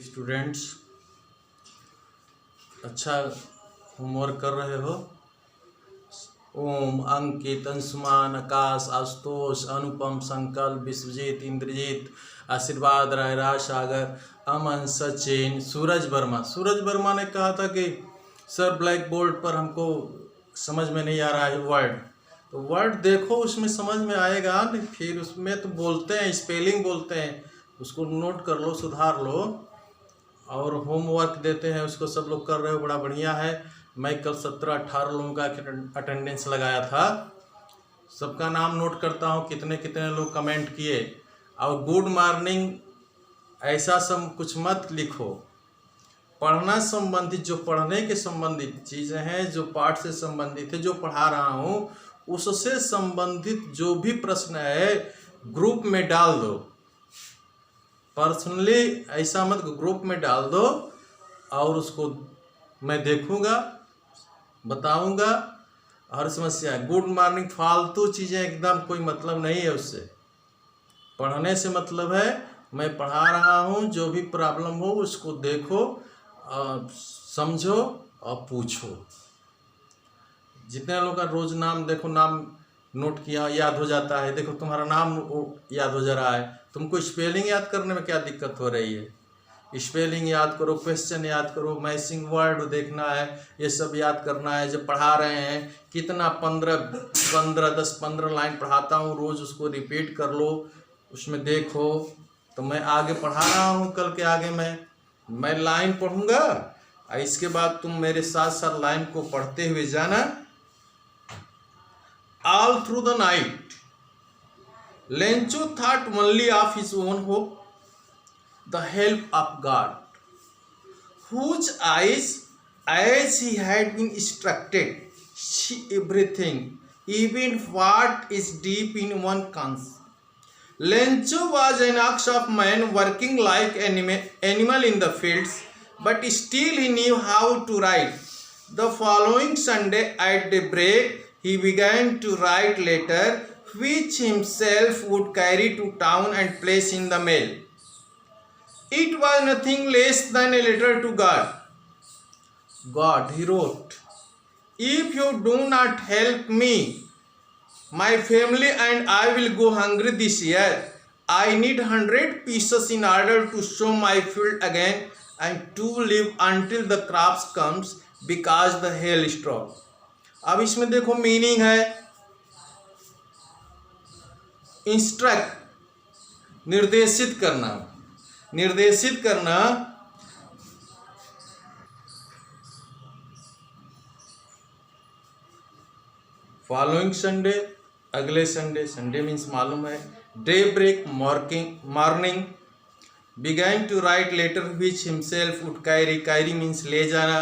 Students, अच्छा homework कर रहे हो। ओम, अंकित, अंशुमान, आकाश, आशुतोष, अनुपम, संकल्प, विश्वजीत, इंद्रजीत, आशीर्वाद, रायराज, सागर, अमन, सचिन, सूरज वर्मा ने कहा था कि सर ब्लैक बोर्ड पर हमको समझ में नहीं आ रहा है वर्ड। तो वर्ड देखो, उसमें समझ में आएगा नहीं। फिर उसमें तो बोलते हैं, स्पेलिंग बोलते हैं, उसको नोट कर लो, सुधार लो। और होमवर्क देते हैं, उसको सब लोग कर रहे हो, बड़ा बढ़िया है। मैं कल 17-18 लोगों का अटेंडेंस लगाया था। सबका नाम नोट करता हूँ, कितने कितने लोग कमेंट किए। और गुड मॉर्निंग ऐसा सब कुछ मत लिखो। पढ़ना संबंधित, जो पढ़ने के संबंधित चीज़ें हैं, जो पाठ से संबंधित है, जो पढ़ा रहा हूँ उससे संबंधित जो भी प्रश्न है ग्रुप में डाल दो। पर्सनली ऐसा मत, ग्रुप में डाल दो और उसको मैं देखूंगा, बताऊंगा। हर समस्या गुड मॉर्निंग फालतू चीज़ें एकदम कोई मतलब नहीं है उससे। पढ़ने से मतलब है मैं पढ़ा रहा हूँ, जो भी प्रॉब्लम हो उसको देखो, समझो और पूछो। जितने लोगों का रोज नाम देखो, नाम नोट किया, याद हो जाता है। देखो तुम्हारा नाम याद हो जा रहा है, तुमको स्पेलिंग याद करने में क्या दिक्कत हो रही है? स्पेलिंग याद करो, क्वेश्चन याद करो, मैचिंग वर्ड देखना है, ये सब याद करना है। जब पढ़ा रहे हैं कितना 10-15 लाइन पढ़ाता हूँ रोज, उसको रिपीट कर लो, उसमें देखो। तो मैं आगे पढ़ा रहा हूँ, कल के आगे मैं लाइन पढ़ूंगा, इसके बाद तुम मेरे साथ साथ लाइन को पढ़ते हुए जाना। All through the night, Lencho thought only of his own hope, the help of God, whose eyes, as he had been instructed, see everything, even what is deep in one conscience. Lencho was an ox of man working like an animal in the fields, but still he knew how to write. The following Sunday at daybreak, he began to write letter, which himself would carry to town and place in the mail. It was nothing less than a letter to God. God, he wrote, if you do not help me, my family and I will go hungry this year. I need 100 pieces in order to sow my field again and to live until the crops comes, because the hail is strong. अब इसमें देखो meaning है instruct, निर्देशित करना। Following Sunday, अगले Sunday, Sunday means मालूम है। Daybreak, morning, began to write letter which himself would carry means ले जाना।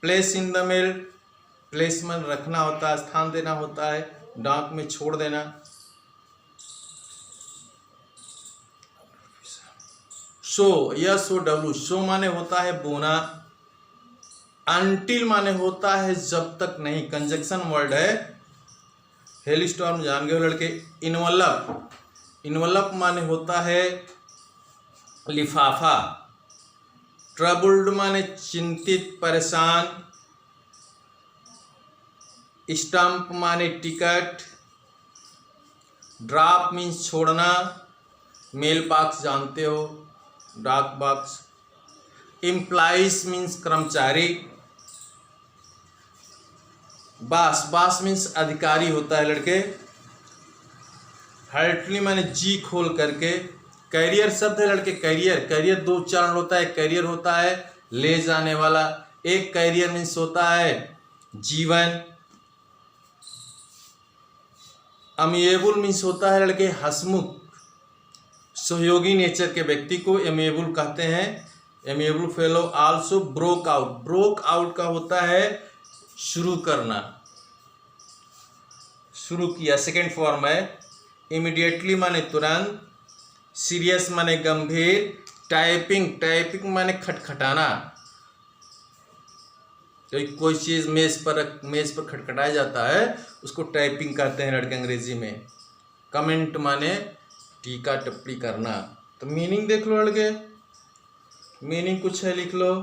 Place in the mail, placement रखना होता है, स्थान देना होता है, डाक में छोड़ देना। सो, SOW, सो माने होता है बोना। अनटिल माने होता है जब तक नहीं, कंजक्शन वर्ड है। हेल स्टॉर्म जान गए लड़के। इनवलप माने होता है लिफाफा। ट्रबल्ड माने चिंतित, परेशान। स्टम्प माने टिकट। ड्रॉप मीन्स छोड़ना। मेल बॉक्स जानते हो, डाक बॉक्स। एम्प्लॉइज मीन्स कर्मचारी। बास मीन्स अधिकारी होता है लड़के। हार्टली माने जी खोल करके। कैरियर शब्द है लड़के, कैरियर 2 चरण होता है। कैरियर होता है ले जाने वाला, एक कैरियर मीन्स होता है जीवन। अमिएबल मीन्स होता है लड़के हसमुख, सहयोगी नेचर के व्यक्ति को एमिएबल कहते हैं, amiable fellow. Also broke out का होता है शुरू करना, शुरू किया, सेकेंड फॉर्म है। इमीडिएटली माने तुरंत। सीरियस माने गंभीर। टाइपिंग माने खटखटाना। तो कोई चीज़ मेज पर खटखटाया जाता है, उसको टाइपिंग कहते हैं लड़के अंग्रेजी में। कमेंट माने टीका टिप्पणी करना। तो मीनिंग देख लो लड़के। मीनिंग कुछ है लिख लो।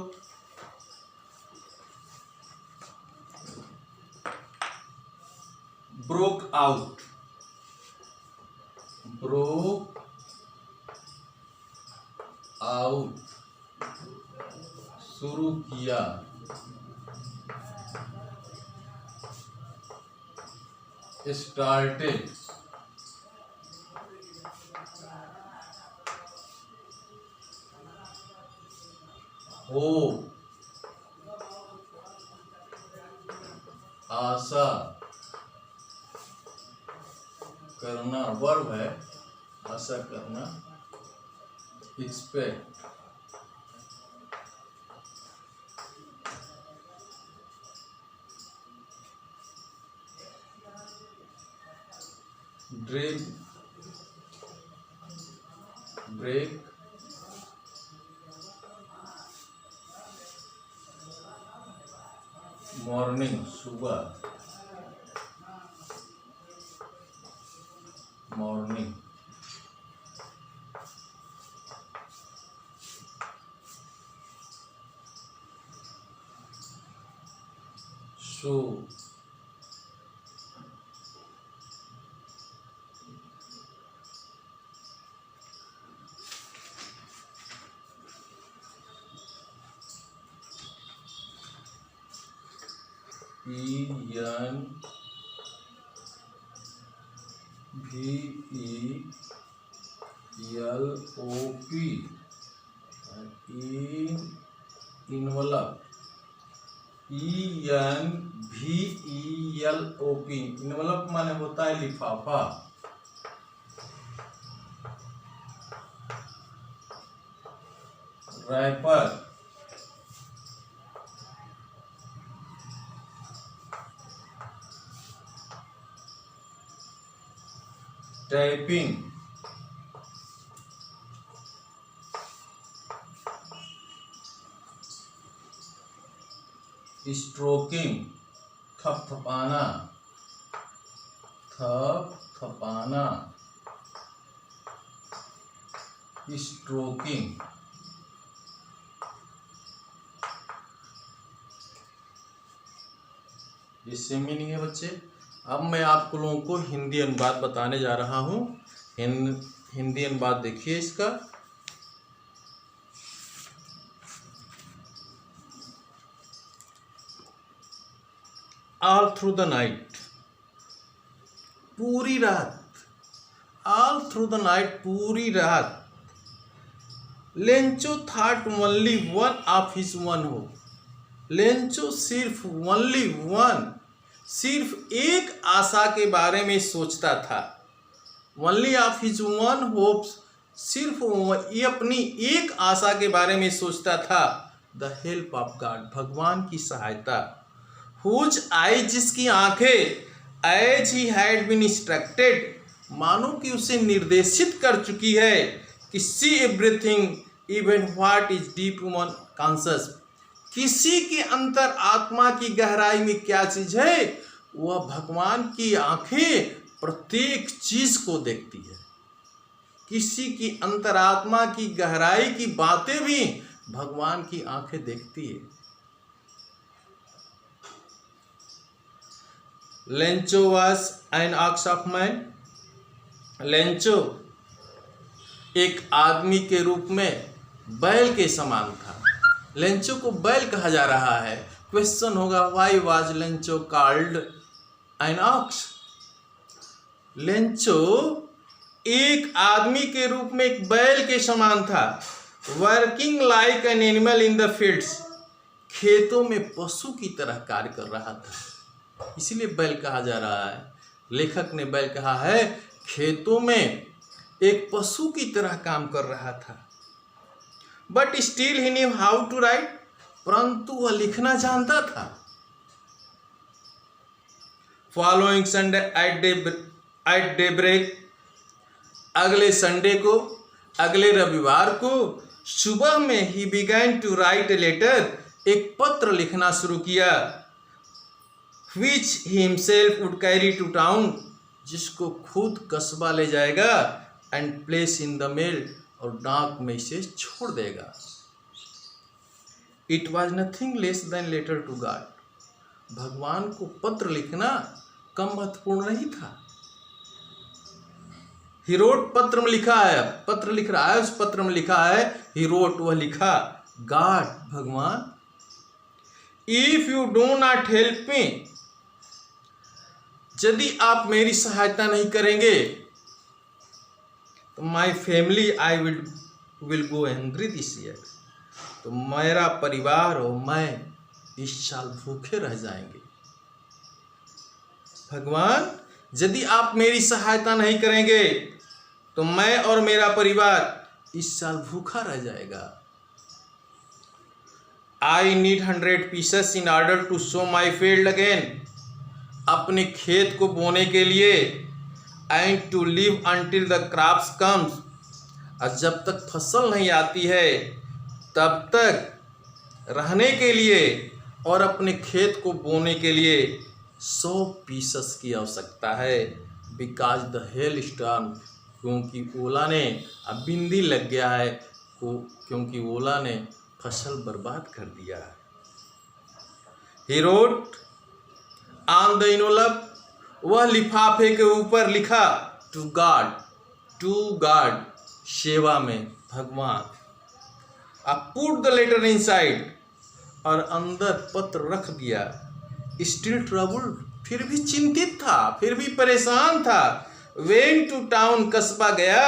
ब्रोक आउट, ब्रोक आउट, शुरू किया, स्टार्टेड, हो, आशा करना, वर्ब है, आशा करना, एक्सपेक्ट, ड्रीम, ब्रेक, मॉर्निंग, सुबह, morning, show, ENVELOP, envelope, ENVELOP, envelope माने होता है लिफाफा, रैपर, टाइपिंग, स्ट्रोकिंग, थपथपाना, थपथपाना, स्ट्रोकिंग। इससे मीनिंग है बच्चे। अब मैं आप लोगों को हिंदी अनुवाद बताने जा रहा हूँ। हिंदी अनुवाद देखिए इसका। ऑल थ्रू द नाइट, पूरी रात, ऑल थ्रू द नाइट, पूरी रात, Lencho thought only one of his one हो। लेंचो सिर्फ ओनली वन, सिर्फ एक आशा के बारे में सोचता था। Only of his one hopes, सिर्फ ये अपनी एक आशा के बारे में सोचता था। द हेल्प ऑफ गॉड, भगवान की सहायता। हुज आई, जिसकी आंखें, as he had been instructed, मानो कि उसे निर्देशित कर चुकी है कि see everything even what is deep human conscious, किसी की अंतर आत्मा की गहराई में क्या चीज है, वह भगवान की आंखें प्रत्येक चीज को देखती है। किसी की अंतरात्मा की गहराई की बातें भी भगवान की आंखें देखती है। Lencho was an ox of man, Lencho एक आदमी के रूप में बैल के समान था। लेंचो को बैल कहा जा रहा है। क्वेश्चन होगा, why was Lencho called an ox. Lencho एक आदमी के रूप में एक बैल के समान था। Working like an animal in the fields, खेतों में पशु की तरह कार्य कर रहा था, इसीलिए बैल कहा जा रहा है। लेखक ने बैल कहा है, खेतों में एक पशु की तरह काम कर रहा था। But still he knew how to write, परंतु वह लिखना जानता था। Following Sunday at daybreak, अगले संडे को, अगले रविवार को सुबह में ही began to write a letter, एक पत्र लिखना शुरू किया। which he himself would carry to town, जिसको खुद कस्बा ले जाएगा, and place in the mail, और डाक में इसे छोड़ देगा। It was nothing less than letter to God. भगवान को पत्र लिखना कम महत्वपूर्ण नहीं था। ही रोट, पत्र में लिखा है, पत्र लिख रहा है, उस पत्र में लिखा है ही रोट, वह लिखा गॉड, भगवान, if you do not help me, यदि आप मेरी सहायता नहीं करेंगे तो my family I will go angry this year, तो मेरा परिवार और मैं इस साल भूखे रह जाएंगे। भगवान, यदि आप मेरी सहायता नहीं करेंगे तो मैं और मेरा परिवार इस साल भूखा रह जाएगा। I need 100 pieces in order to sow my field again, अपने खेत को बोने के लिए, and to live until the crops comes, और जब तक फसल नहीं आती है तब तक रहने के लिए और अपने खेत को बोने के लिए 100 पीसेस की आवश्यकता है। बिकॉज द हेल स्टॉर्म, क्योंकि ओला ने, अब बिंदी लग गया है, क्योंकि ओला ने फसल बर्बाद कर दिया है। ही रोट ऑन द इनोलप, वह लिफाफे के ऊपर लिखा टू गॉड, टू गॉड, सेवा में, भगवान। अब पुट द लेटर इनसाइड, और अंदर पत्र रख दिया। स्टिल ट्रबल्ड, फिर भी चिंतित था, फिर भी परेशान था। वेन टू टाउन, कस्बा गया।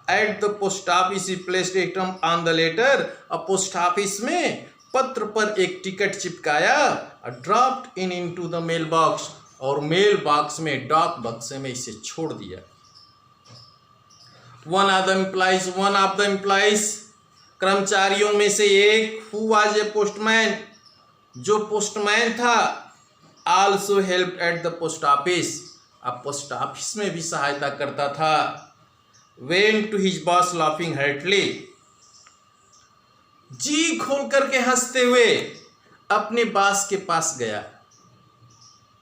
At the post office he placed a stamp on the letter, और पोस्ट ऑफिस में पत्र पर एक टिकट चिपकाया। Dropped into the mailbox, और मेल बॉक्स में, डाक बक्से में इसे छोड़ दिया। वन ऑफ द एम्प्लॉइज, कर्मचारियों में से एक, हु वाज ए पोस्टमैन, जो पोस्टमैन था, also help at the post office, अब पोस्ट ऑफिस में भी सहायता करता था। Went to his boss laughing heartily, जी खोल करके हंसते हुए अपने बॉस के पास गया।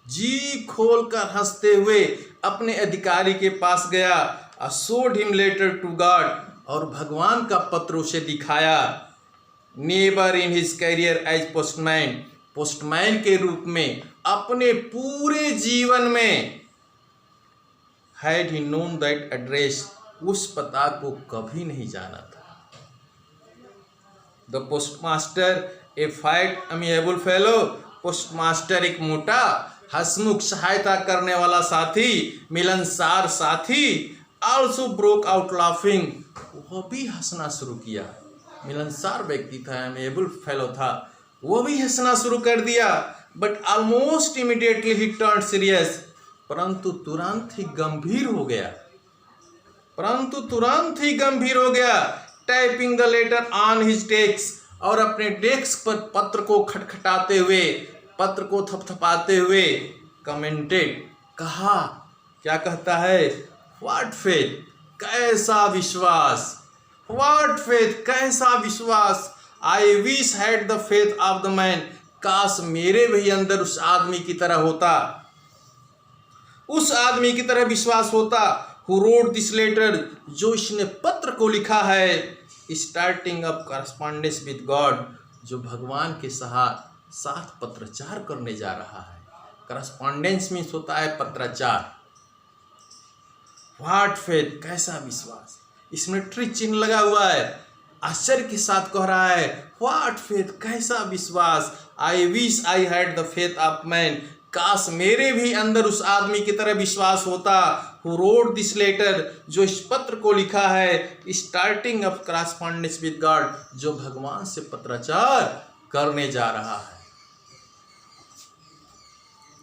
जी खोल कर हंसते हुए अपने अधिकारी के पास गया। Showed him letter to God, और भगवान का पत्र उसे दिखाया। Never in his career as postman, postman के रूप में अपने पूरे जीवन में, had he known that address, उस पता को कभी नहीं जाना था। The postmaster a fat amiable fellow, postmaster एक मोटा, हंसमुख, सहायता करने वाला साथी, मिलनसार साथी, आल्सो ब्रोक आउट लाफिंग, वह भी हंसना शुरू किया। मिलनसार व्यक्ति था, अमिएबल फेलो था, वह भी हंसना शुरू कर दिया। But almost immediately he turn serious, परंतु तुरंत ही गंभीर हो गया, typing the later on his desk, और अपने डेस्क पर पत्र को खटखटाते हुए, पत्र को थपथपाते हुए, कमेंटेड, कहा, क्या कहता है, व्हाट फेथ, कैसा विश्वास, व्हाट फेथ, कैसा विश्वास, I wish had the faith of the man, काश मेरे भी अंदर उस आदमी की तरह होता, उस आदमी की तरह विश्वास होता। हु रोट दिस लेटर, जो इसने पत्र को लिखा है, starting up correspondence with God, जो भगवान के साथ पत्रचार करने जा रहा है। करस्पॉन्डेंस मीन्स होता है पत्रचार। व्हाट फेथ, कैसा विश्वास, इसमें ट्रिक चिन्ह लगा हुआ है, आश्चर्य के साथ कह रहा है, व्हाट फेथ, कैसा विश्वास, I wish I had the faith of man, काश मेरे भी अंदर उस आदमी की तरह विश्वास होता। हु रोट दिस लेटर, जो इस पत्र को लिखा है, starting of correspondence with God, जो भगवान से पत्राचार करने जा रहा है।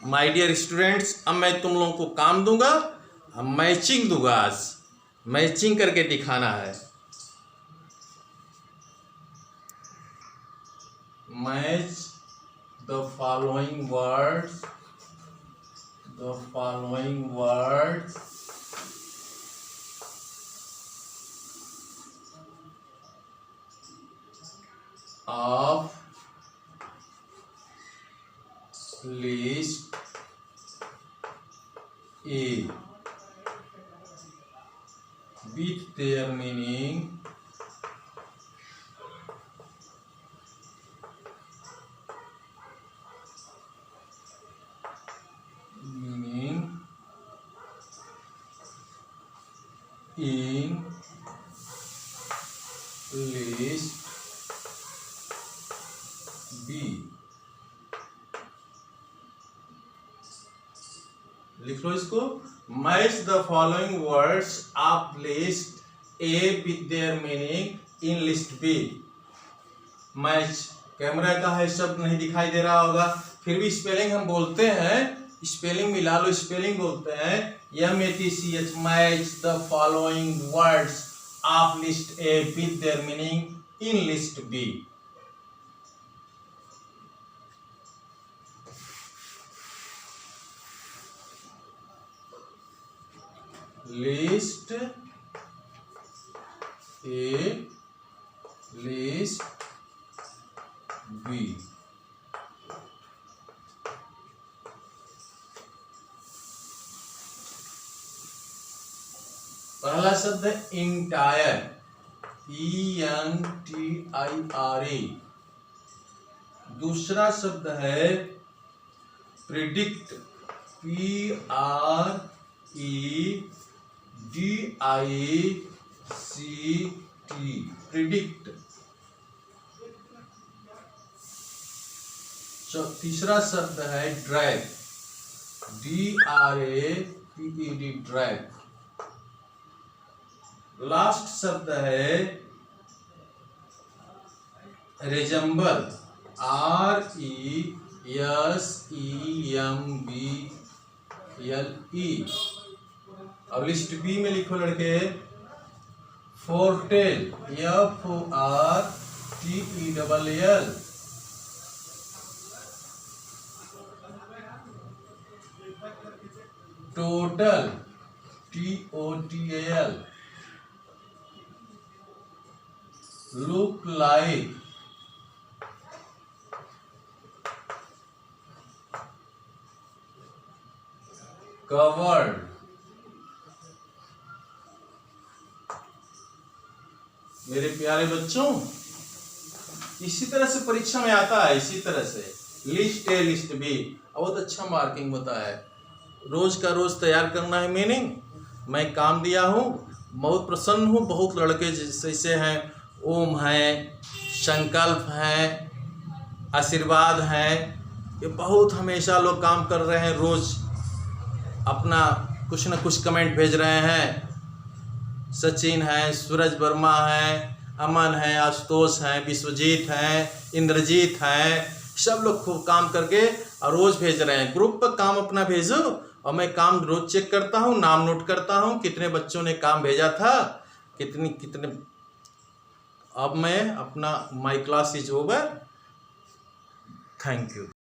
माय डियर स्टूडेंट्स, अब मैं तुम लोगों को काम दूंगा, मैचिंग दूंगा, आज मैचिंग करके दिखाना है। Match the following words, of list A with their meaning in list B. लिख लो इसको। Match the following words of list A with their meaning in list B. Match, camera का है, शब्द नहीं दिखाई दे रहा होगा, फिर भी स्पेलिंग हम बोलते हैं, स्पेलिंग मिला लो, स्पेलिंग बोलते हैं MATCH। Match the following words of list A with their meaning in list B. List A, list B. पहला शब्द है इंटायर, ENTIRE। दूसरा शब्द है प्रिडिक्ट, PREDICT, प्रिडिक्ट। तीसरा शब्द है ड्रैग, DRAGED, ड्रैग। लास्ट शब्द है रिजेंबल, RESEMBLE। अब लिस्ट बी में लिखो लड़के, फोरटेल, FORTELL। Total, TOTAL। Look like, covered. मेरे प्यारे बच्चों, इसी तरह से परीक्षा में आता है, इसी तरह से लिस्ट ए लिस्ट बी। बहुत अच्छा मार्किंग होता है। रोज का रोज तैयार करना है मीनिंग। मैं काम दिया हूँ, बहुत प्रसन्न हूँ। बहुत लड़के जैसे हैं, ओम हैं, संकल्प हैं, आशीर्वाद हैं, ये बहुत हमेशा लोग काम कर रहे हैं। रोज अपना कुछ न कुछ कमेंट भेज रहे हैं। सचिन हैं, सूरज वर्मा हैं, अमन हैं, आशुतोष हैं, विश्वजीत हैं, इंद्रजीत हैं, सब लोग खूब काम करके और रोज भेज रहे हैं। ग्रुप पर काम अपना भेजो, और मैं काम रोज चेक करता हूँ, नाम नोट करता हूँ, कितने बच्चों ने काम भेजा था, कितने। अब मैं अपना my class is over. Thank you.